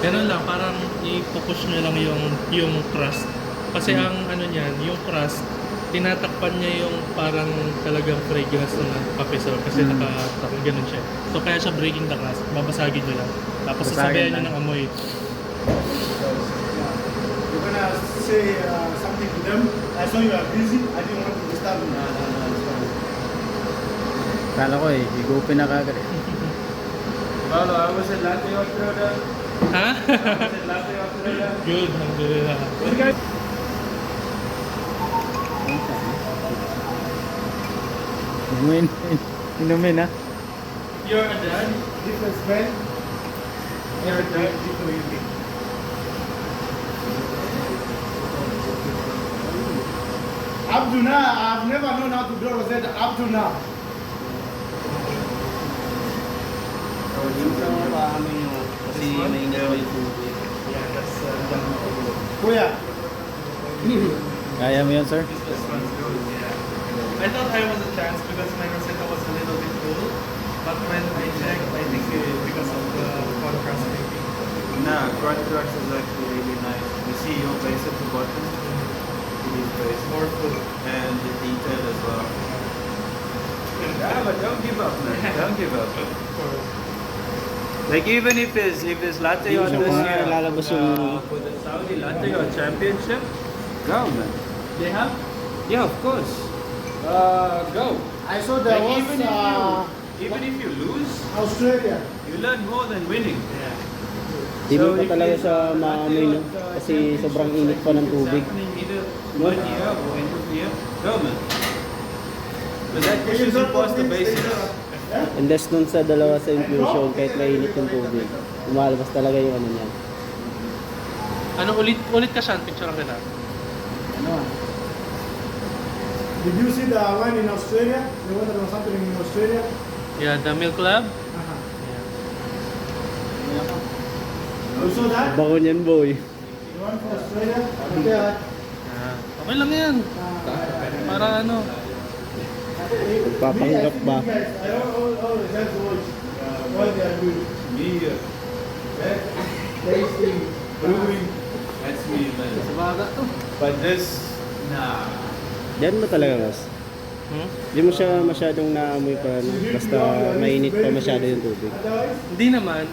Ganun lang, parang i-push nyo lang yung crust. Kasi ang ano niyan, yung crust, tinatakpan niya yung parang talagang fragrance ng kape sir. Kasi ganun siya. So kaya siya breaking the crust, babasagin nyo lang. Tapos sasabayan nyo ng amoy. You're gonna say something to them. I saw you are busy. I didn't want to disturb you. Kala ko higupin na kagad eh. Paolo, I was at latte after that. Ha? I was at latte after that. Good, alhamdulillah. Okay. Inumin ha? You're a dad? Different smell. You're a dad? Different unique. Up to now, I've never known how to do rosette up to now. Minsan mo pa kami yung kasi maingat pa yung tubig. Yeah, that's Kuya, Kaya mo yun, sir? this one's good, yeah. I thought I was a chance because my rosetta was a little bit full. But when I checked, I think because of the contrast making. Nah, contrast is actually really nice. You see your base at the bottom. It is base. More full. And the detail as well. Yeah, but don't give up, man. Don't give up. Of course. Like even if there's latte on Yung this mga year lalabas yung- for the Saudi latte or championship, go man. They have? Yeah, of course. Go. I saw there Like was even if you lose, Australia. you learn more than winning. Yeah. Di mo pa if talaga there's, siya latte maamoy, no? on the Kasi championship sobrang or init pa ng it's tubig. happening either one year or end of the year, go man. But that pushes you past the basics. Unless nun sa dalawa sa infusion, kahit mainit yung tubig, lumalabas talaga yung ano niyan. Ano, ulit ka siya, picture lang kita. Did you see the one in Australia? The one that was happening in Australia? Yeah, the Milk Lab. Uh-huh. Yeah. You saw that? Bako niyan, boy. The one from Australia? Okay. Ah, okay lang yan. Para ano. Papanggap ba? Guys, I all the guys watch what they are doing. Me, Tasting, brewing. that's me, man. But this, nah. Diyan mo talaga, boss. Hmm? Di mo siya masyadong naamoy pa, no? Basta mainit pa masyado yung tubig. Otherwise, Hindi naman.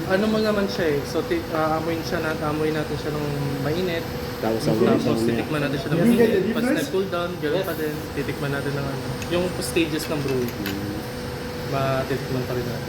Ano mo naman siya eh. So, amoy natin siya ng mainit. Tapos ang mga Tapos titikman natin siya ng You get the mainit. Pag difference? nag-cool down, gano'n pa din. Titikman natin ng ano. Yung stages ng brewing. Matitikman pa rin natin.